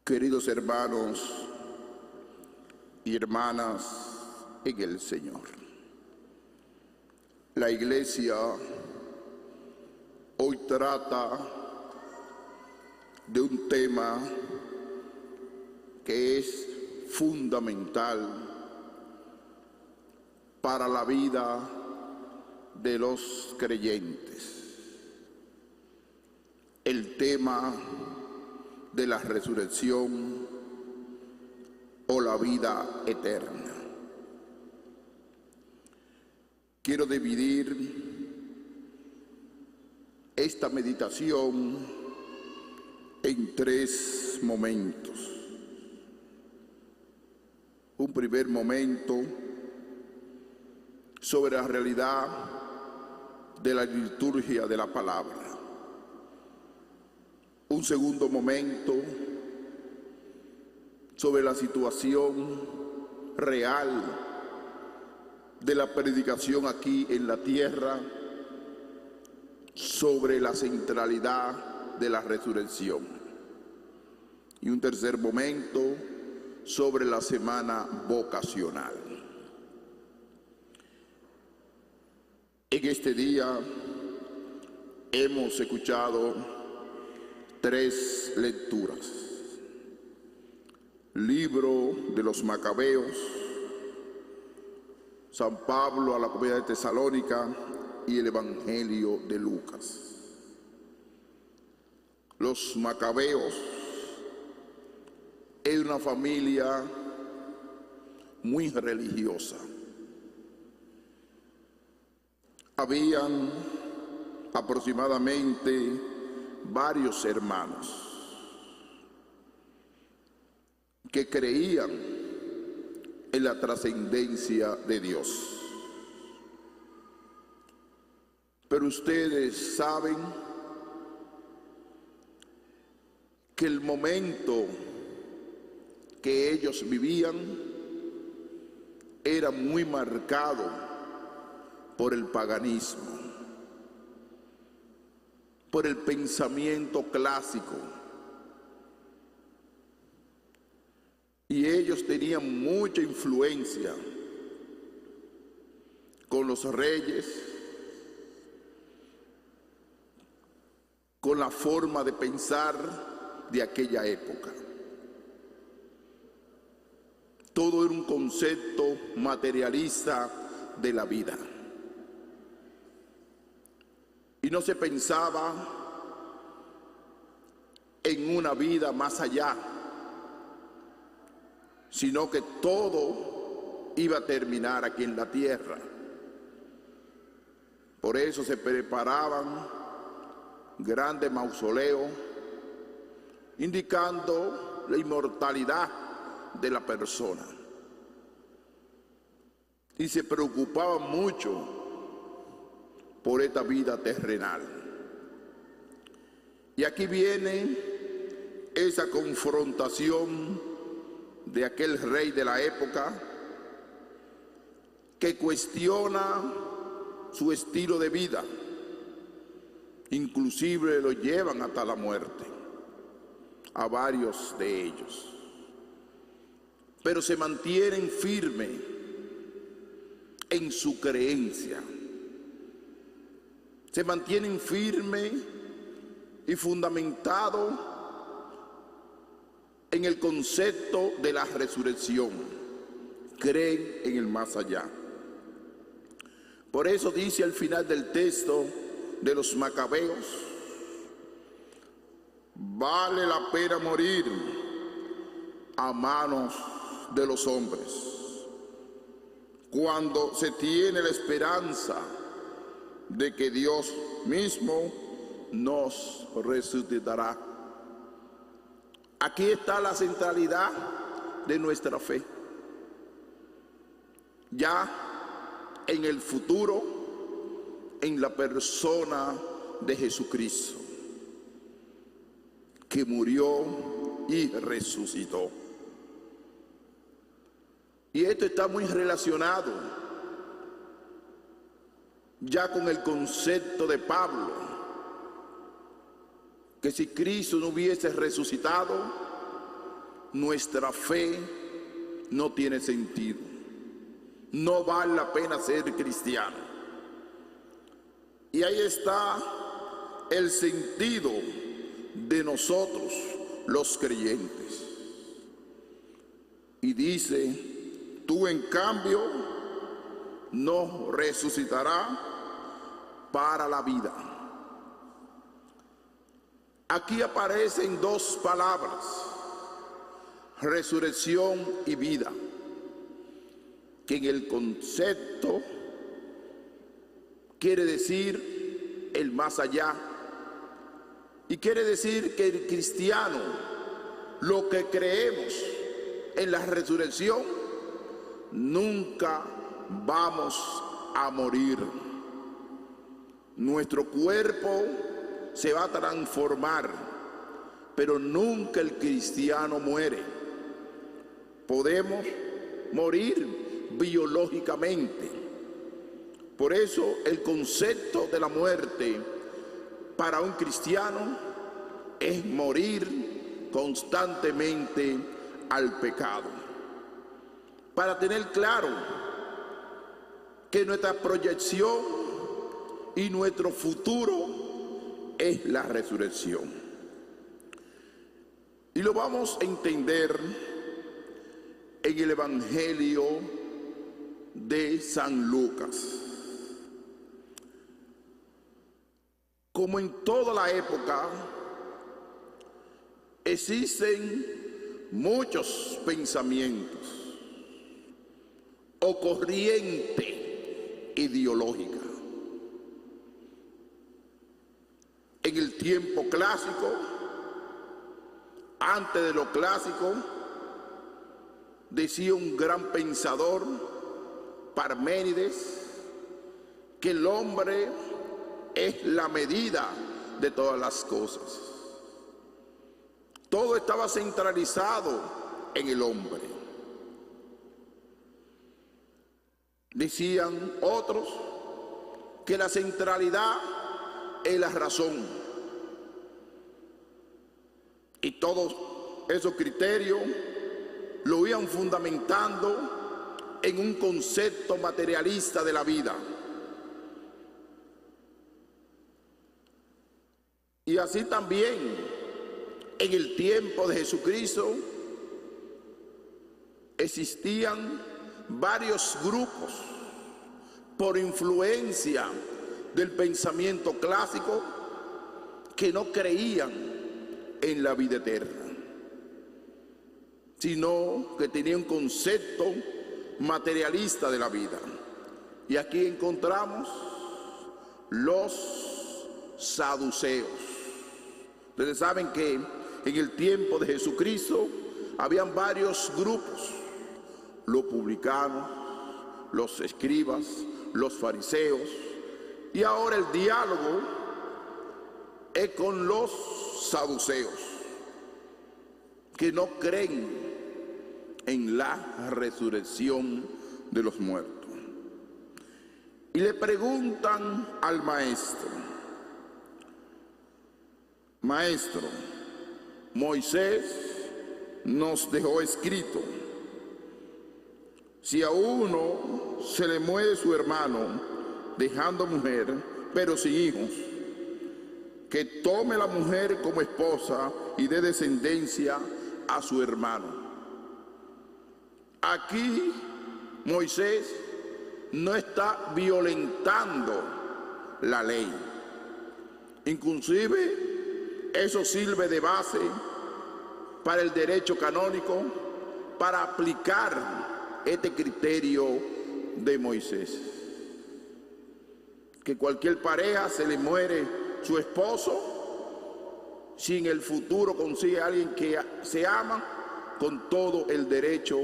Queridos hermanos y hermanas en el Señor, la Iglesia hoy trata de un tema que es fundamental para la vida de los creyentes, el tema de la resurrección o la vida eterna. Quiero dividir esta meditación en 3 momentos. Un primer momento sobre la realidad de la liturgia de la palabra. Un segundo momento sobre la situación real de la predicación aquí en la tierra, sobre la centralidad de la resurrección. Y un tercer momento sobre la semana vocacional. En este día hemos escuchado 3 lecturas: Libro de los Macabeos, San Pablo a la comunidad de Tesalónica y el Evangelio de Lucas. Los Macabeos es una familia muy religiosa. Habían aproximadamente varios hermanos que creían en la trascendencia de Dios. Pero ustedes saben que el momento que ellos vivían era muy marcado por el paganismo, por el pensamiento clásico. Y ellos tenían mucha influencia con los reyes, con la forma de pensar de aquella época. Todo era un concepto materialista de la vida. Y no se pensaba en una vida más allá, sino que todo iba a terminar aquí en la tierra. Por eso se preparaban grandes mausoleos, indicando la inmortalidad de la persona. Y se preocupaban mucho por esta vida terrenal. Y aquí viene esa confrontación de aquel rey de la época que cuestiona su estilo de vida, inclusive lo llevan hasta la muerte a varios de ellos, pero se mantienen firmes en su creencia, se mantienen firmes y fundamentados en el concepto de la resurrección, creen en el más allá. Por eso dice al final del texto de los Macabeos: vale la pena morir a manos de los hombres cuando se tiene la esperanza de que Dios mismo nos resucitará. Aquí está la centralidad de nuestra fe. Ya en el futuro, en la persona de Jesucristo, que murió y resucitó. Y esto está muy relacionado ya con el concepto de Pablo, que si Cristo no hubiese resucitado, nuestra fe no tiene sentido. No vale la pena ser cristiano. Y ahí está el sentido de nosotros los creyentes. Y dice, tú en cambio no resucitarás para la vida. Aquí aparecen dos palabras, resurrección y vida, que en el concepto quiere decir el más allá, y quiere decir que el cristiano, lo que creemos en la resurrección, nunca vamos a morir. Nuestro cuerpo se va a transformar, pero nunca el cristiano muere. Podemos morir biológicamente. Por eso el concepto de la muerte para un cristiano es morir constantemente al pecado. Para tener claro que nuestra proyección y nuestro futuro es la resurrección. Y lo vamos a entender en el Evangelio de San Lucas. Como en toda la época, existen muchos pensamientos o corriente ideológica. En el tiempo clásico, antes de lo clásico, decía un gran pensador, Parménides, que el hombre es la medida de todas las cosas. Todo estaba centralizado en el hombre. Decían otros que la centralidad es la razón. Y todos esos criterios lo iban fundamentando en un concepto materialista de la vida. Y así también, en el tiempo de Jesucristo, existían varios grupos por influencia del pensamiento clásico que no creían en la vida eterna, sino que tenían un concepto materialista de la vida. Y aquí encontramos los saduceos. Ustedes saben que en el tiempo de Jesucristo habían varios grupos: los publicanos, los escribas, los fariseos, y ahora el diálogo es con los saduceos, que no creen en la resurrección de los muertos. Y le preguntan al maestro: Maestro, Moisés nos dejó escrito, si a uno se le muere su hermano dejando mujer, pero sin hijos, que tome la mujer como esposa y dé descendencia a su hermano. Aquí Moisés no está violentando la ley. Inclusive eso sirve de base para el derecho canónico, para aplicar este criterio de Moisés. Que cualquier pareja se le muere su esposo, si en el futuro consigue a alguien que se ama, con todo el derecho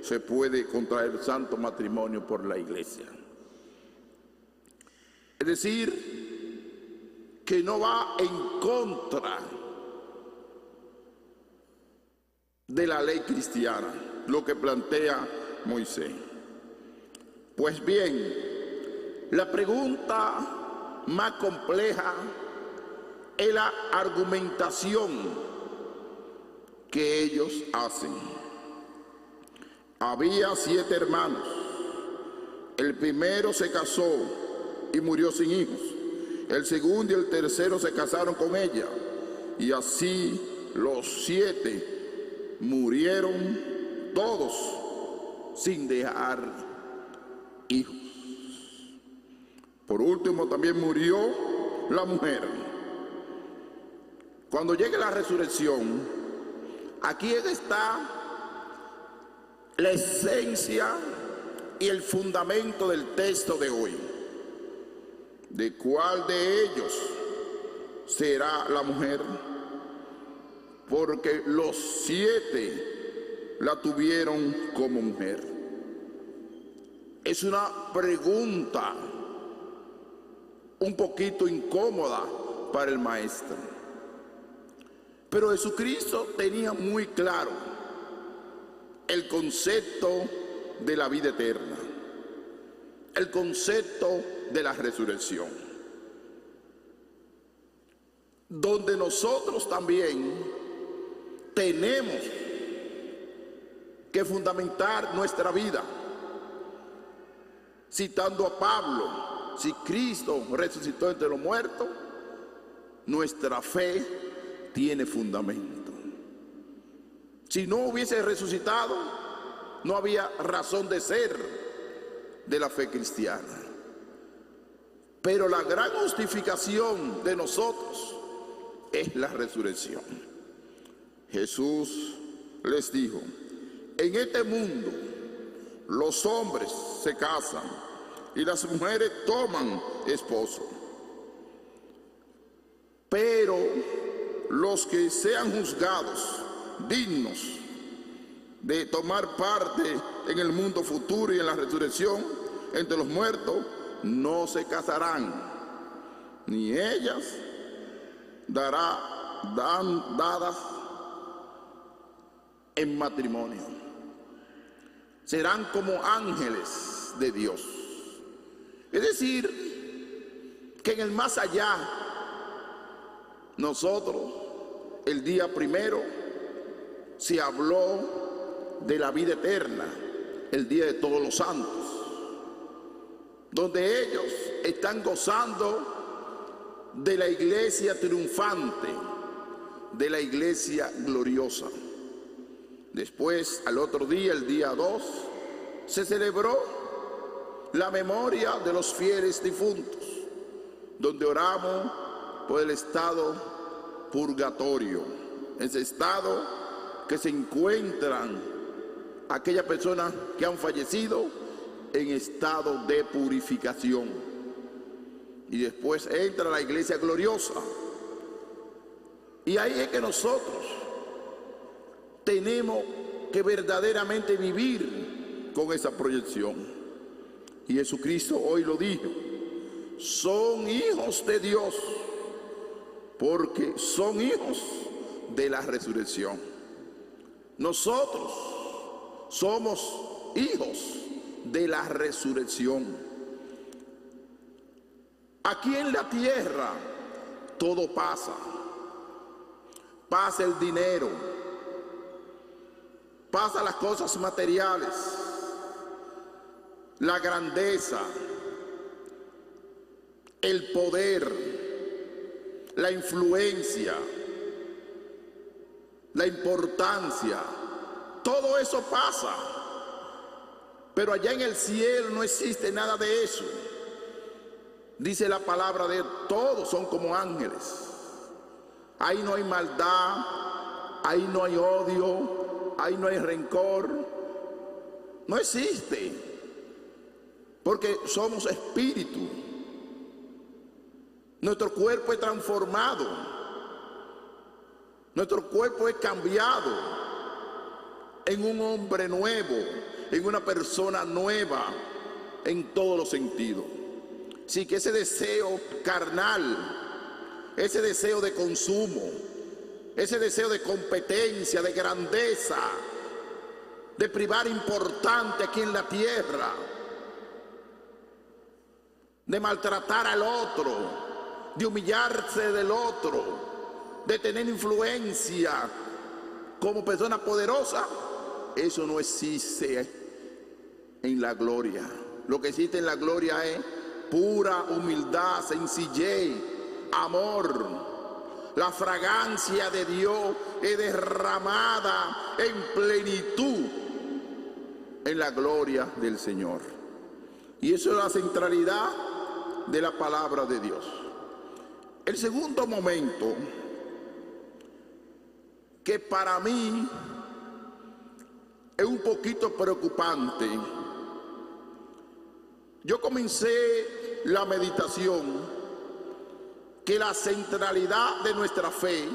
se puede contraer santo matrimonio por la iglesia. Es decir, que no va en contra de la ley cristiana, lo que plantea Moisés. Pues bien, la pregunta más compleja es la argumentación que ellos hacen. Había 7 hermanos. El primero se casó y murió sin hijos. El segundo y el tercero se casaron con ella. Y así los 7 murieron todos sin dejar hijos. Por último también murió la mujer. Cuando llegue la resurrección, aquí está la esencia y el fundamento del texto de hoy. ¿De cuál de ellos será la mujer? Porque los 7 la tuvieron como mujer. Es una pregunta un poquito incómoda para el maestro. Pero Jesucristo tenía muy claro el concepto de la vida eterna, el concepto de la resurrección, donde nosotros también tenemos que fundamentar nuestra vida. Citando a Pablo, si Cristo resucitó entre los muertos, nuestra fe tiene fundamento. Si no hubiese resucitado, no había razón de ser de la fe cristiana. Pero la gran justificación de nosotros es la resurrección. Jesús les dijo: en este mundo los hombres se casan y las mujeres toman esposo. Pero los que sean juzgados dignos de tomar parte en el mundo futuro y en la resurrección entre los muertos, no se casarán, ni ellas dadas en matrimonio. Serán como ángeles de Dios. Es decir, que en el más allá, nosotros, el día primero, se habló de la vida eterna, el día de todos los santos, donde ellos están gozando de la iglesia triunfante, de la iglesia gloriosa. Después, al otro día, el día 2, se celebró la memoria de los fieles difuntos, donde oramos por el estado purgatorio, ese estado que se encuentran aquellas personas que han fallecido en estado de purificación. Y después entra la iglesia gloriosa. Y ahí es que nosotros tenemos que verdaderamente vivir con esa proyección. Y Jesucristo hoy lo dijo: son hijos de Dios, porque son hijos de la resurrección. Nosotros somos hijos de la resurrección. Aquí en la tierra todo pasa. Pasa el dinero, pasa las cosas materiales, la grandeza, el poder, la influencia, la importancia, todo eso pasa. Pero allá en el cielo no existe nada de eso. Dice la palabra de todos son como ángeles. Ahí no hay maldad, ahí no hay odio, ahí no hay rencor. No existe. Porque somos espíritu. Nuestro cuerpo es transformado. Nuestro cuerpo es cambiado en un hombre nuevo, en una persona nueva en todos los sentidos. Sí, que ese deseo carnal, ese deseo de consumo, ese deseo de competencia, de grandeza, de privar importante aquí en la tierra, de maltratar al otro, de humillarse del otro, de tener influencia como persona poderosa, eso no existe en la gloria. Lo que existe en la gloria es pura humildad, sencillez, amor. La fragancia de Dios es derramada en plenitud en la gloria del Señor. Y eso es la centralidad de la palabra de Dios. El segundo momento que para mí es un poquito preocupante. Yo comencé la meditación que la centralidad de nuestra fe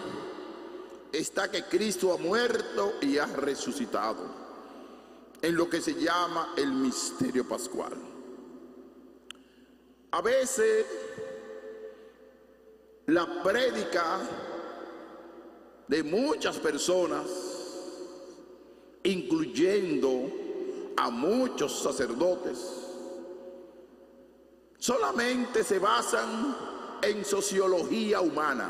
está que Cristo ha muerto y ha resucitado, en lo que se llama el misterio pascual. A veces la prédica de muchas personas, incluyendo a muchos sacerdotes, solamente se basan en sociología humana,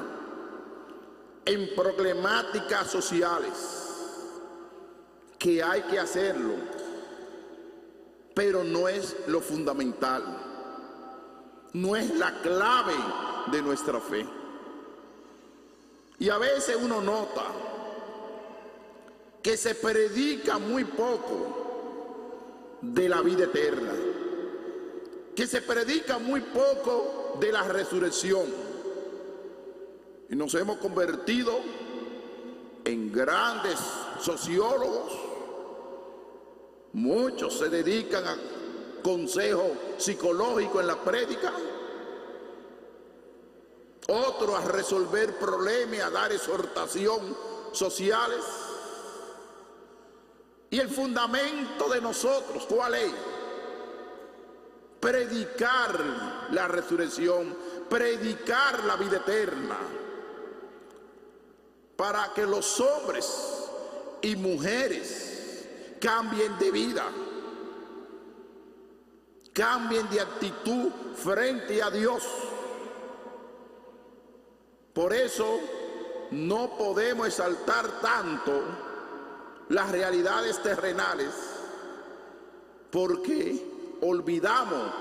en problemáticas sociales, que hay que hacerlo, pero no es lo fundamental, no es la clave de nuestra fe. Y a veces uno nota que se predica muy poco de la vida eterna, que se predica muy poco de la resurrección, y nos hemos convertido en grandes sociólogos. Muchos se dedican a consejo psicológico en la prédica, otros a resolver problemas, a dar exhortación sociales. Y el fundamento de nosotros, ¿cuál es? Predicar la resurrección, predicar la vida eterna, para que los hombres y mujeres cambien de vida, cambien de actitud frente a Dios. Por eso no podemos exaltar tanto las realidades terrenales, porque olvidamos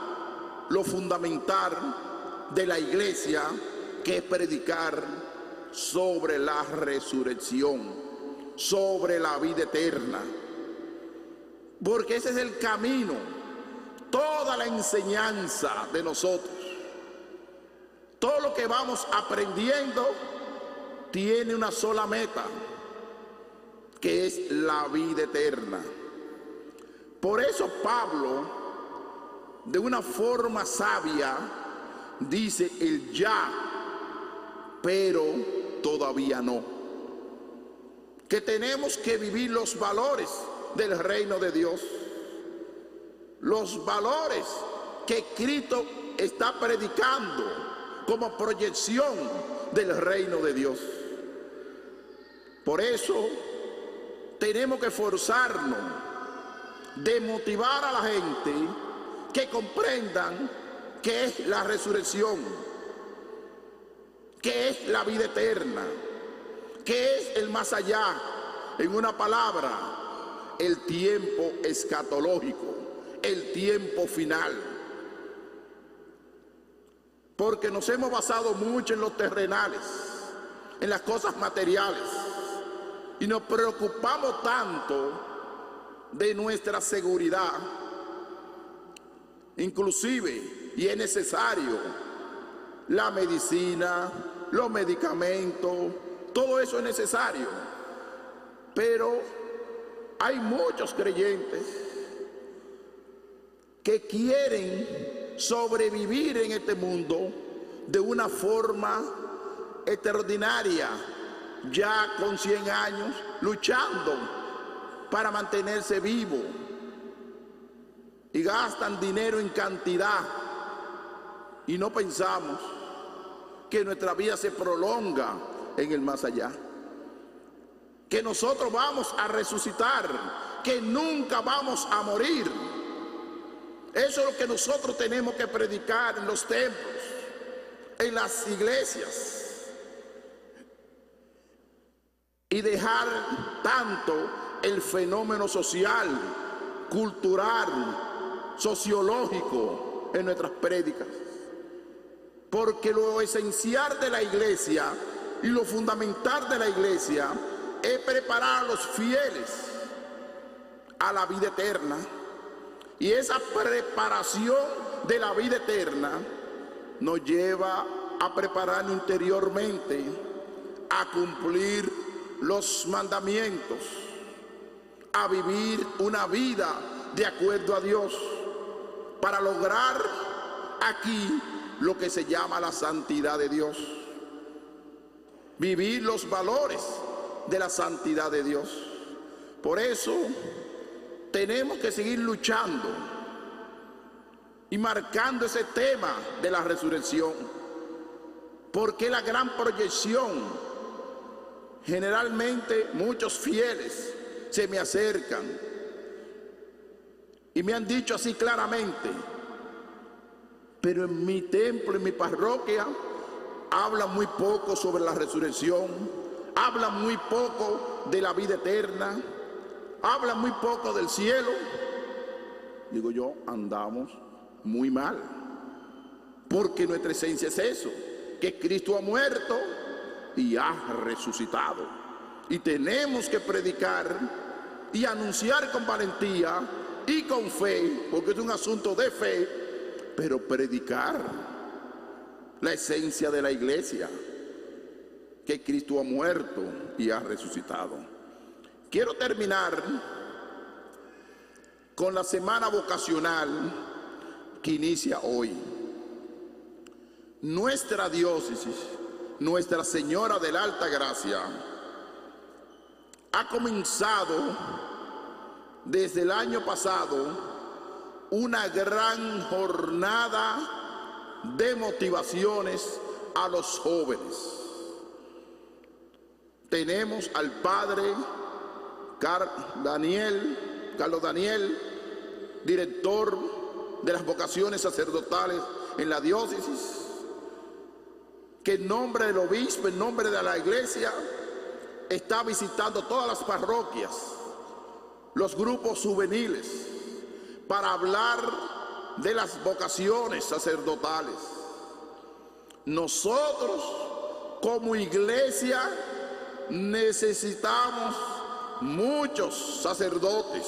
lo fundamental de la iglesia, que es predicar sobre la resurrección, sobre la vida eterna, porque ese es el camino. Toda la enseñanza de nosotros, todo lo que vamos aprendiendo, tiene una sola meta, que es la vida eterna. Por eso Pablo, de una forma sabia, dice el ya, pero todavía no. Que tenemos que vivir los valores del reino de Dios, los valores que Cristo está predicando como proyección del reino de Dios. Por eso tenemos que esforzarnos de motivar a la gente que comprendan qué es la resurrección, qué es la vida eterna, qué es el más allá. En una palabra, el tiempo escatológico, el tiempo final. Porque nos hemos basado mucho en los terrenales, en las cosas materiales, y nos preocupamos tanto de nuestra seguridad. Inclusive, y es necesario, la medicina, los medicamentos, todo eso es necesario. Pero hay muchos creyentes que quieren sobrevivir en este mundo de una forma extraordinaria, ya con 100 años, luchando para mantenerse vivo, y gastan dinero en cantidad, y no pensamos que nuestra vida se prolonga en el más allá, que nosotros vamos a resucitar, que nunca vamos a morir. Eso es lo que nosotros tenemos que predicar en los templos, en las iglesias. y dejar tanto el fenómeno social, cultural, sociológico en nuestras prédicas. Porque lo esencial de la iglesia y lo fundamental de la iglesia es preparar a los fieles a la vida eterna. Y esa preparación de la vida eterna nos lleva a prepararnos interiormente, a cumplir los mandamientos, a vivir una vida de acuerdo a Dios, para lograr aquí lo que se llama la santidad de Dios. Vivir los valores de la santidad de Dios. Por eso tenemos que seguir luchando y marcando ese tema de la resurrección, porque la gran proyección. Generalmente muchos fieles se me acercan y me han dicho así claramente: pero en mi templo, en mi parroquia, hablan muy poco sobre la resurrección, hablan muy poco de la vida eterna, hablan muy poco del cielo. Digo yo, andamos muy mal, porque nuestra esencia es eso, que Cristo ha muerto y ha resucitado, y tenemos que predicar y anunciar con valentía y con fe, porque es un asunto de fe, pero predicar la esencia de la iglesia, que Cristo ha muerto y ha resucitado. Quiero terminar con la semana vocacional que inicia hoy. Nuestra diócesis, Nuestra Señora de la Alta Gracia, ha comenzado desde el año pasado una gran jornada de motivaciones a los jóvenes. Tenemos al padre Carlos Daniel, director de las vocaciones sacerdotales en la diócesis, que en nombre del obispo, en nombre de la iglesia, está visitando todas las parroquias, los grupos juveniles, para hablar de las vocaciones sacerdotales. Nosotros, como iglesia, necesitamos muchos sacerdotes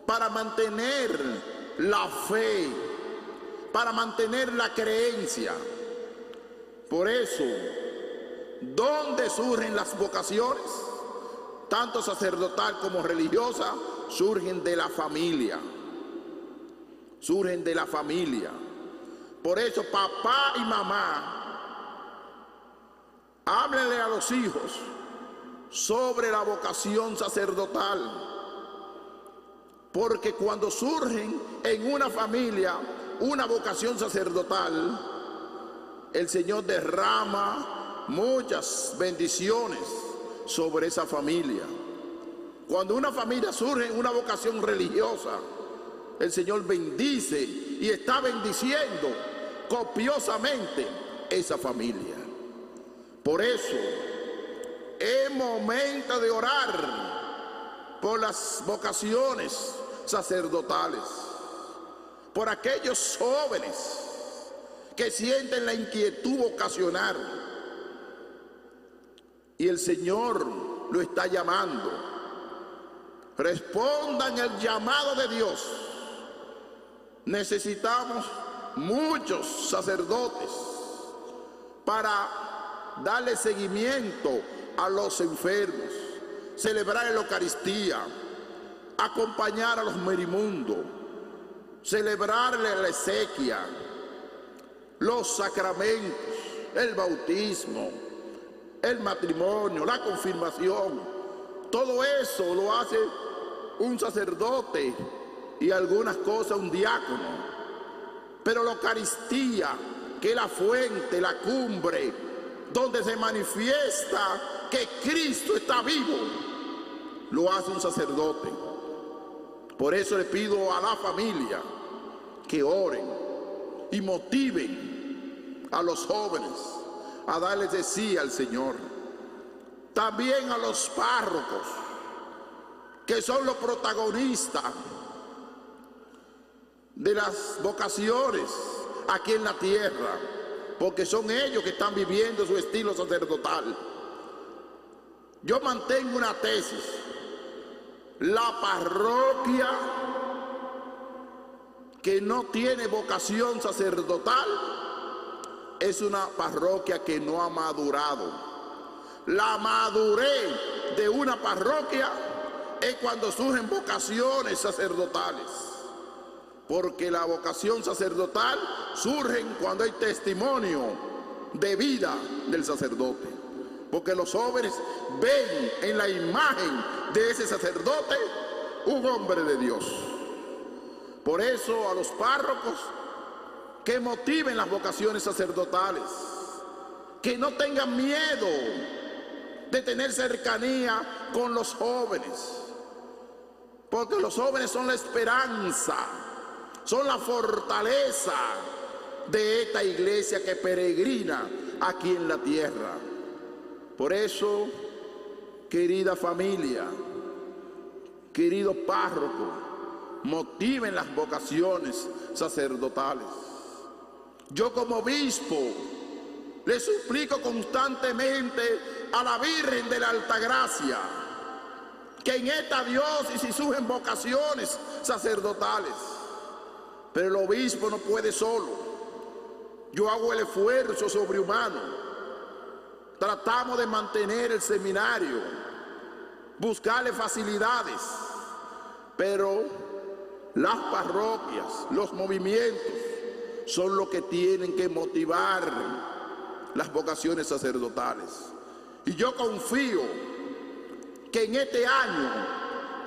para mantener la fe, para mantener la creencia. Por eso, ¿dónde surgen las vocaciones? Tanto sacerdotal como religiosa, surgen de la familia. Surgen de la familia. Por eso, papá y mamá, háblenle a los hijos sobre la vocación sacerdotal. Porque cuando surgen en una familia una vocación sacerdotal, el Señor derrama muchas bendiciones sobre esa familia. Cuando una familia surge en una vocación religiosa, el Señor bendice y está bendiciendo copiosamente esa familia. Por eso es momento de orar por las vocaciones sacerdotales, por aquellos jóvenes que sienten la inquietud vocacional, y el Señor lo está llamando. Respondan el llamado de Dios. Necesitamos muchos sacerdotes para darle seguimiento a los enfermos, celebrar la Eucaristía, acompañar a los moribundos, celebrarle la exequia, los sacramentos, el bautismo, el matrimonio, la confirmación. Todo eso lo hace un sacerdote y algunas cosas un diácono. Pero la Eucaristía, que es la fuente, la cumbre, donde se manifiesta que Cristo está vivo, lo hace un sacerdote. Por eso le pido a la familia que oren y motiven a los jóvenes a darles de sí al Señor. también a los párrocos, que son los protagonistas de las vocaciones aquí en la tierra, porque son ellos que están viviendo su estilo sacerdotal. Yo mantengo una tesis: la parroquia que no tiene vocación sacerdotal es una parroquia que no ha madurado. La madurez de una parroquia es cuando surgen vocaciones sacerdotales, porque la vocación sacerdotal surge cuando hay testimonio de vida del sacerdote, porque los jóvenes ven en la imagen de ese sacerdote un hombre de Dios. Por eso a los párrocos, que motiven las vocaciones sacerdotales, que no tengan miedo de tener cercanía con los jóvenes, porque los jóvenes son la esperanza, son la fortaleza de esta iglesia que peregrina aquí en la tierra. Por eso, querida familia, querido párroco, motiven las vocaciones sacerdotales. Yo como obispo le suplico constantemente a la Virgen de la Altagracia que en esta diócesis surgen vocaciones sacerdotales, pero el obispo no puede solo. Yo hago el esfuerzo sobrehumano. Tratamos de mantener el seminario, buscarle facilidades, pero las parroquias, los movimientos son los que tienen que motivar las vocaciones sacerdotales. Y yo confío que en este año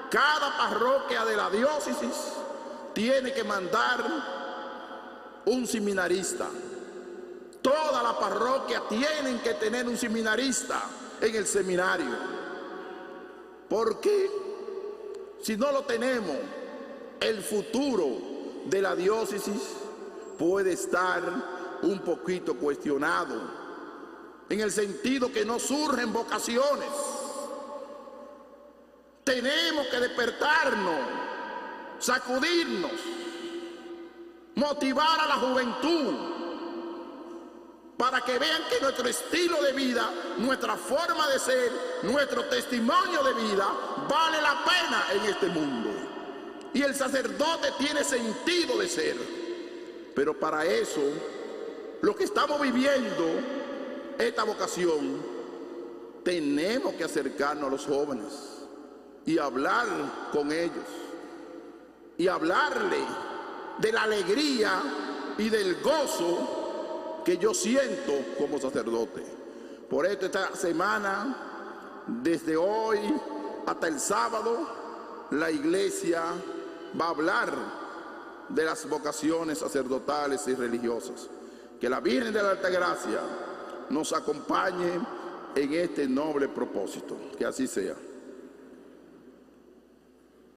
cada parroquia de la diócesis tiene que mandar un seminarista. Toda la parroquia tienen que tener un seminarista en el seminario, porque si no lo tenemos, el futuro de la diócesis puede estar un poquito cuestionado, en el sentido que no surgen vocaciones. Tenemos que despertarnos, sacudirnos, motivar a la juventud, para que vean que nuestro estilo de vida, nuestra forma de ser, nuestro testimonio de vida vale la pena en este mundo. Y el sacerdote tiene sentido de ser. Pero para eso, los que estamos viviendo esta vocación, tenemos que acercarnos a los jóvenes y hablar con ellos, y hablarle de la alegría y del gozo que yo siento como sacerdote. Por esto esta semana, desde hoy hasta el sábado, la iglesia va a hablar de las vocaciones sacerdotales y religiosas. Que la Virgen de la Altagracia nos acompañe en este noble propósito. Que así sea.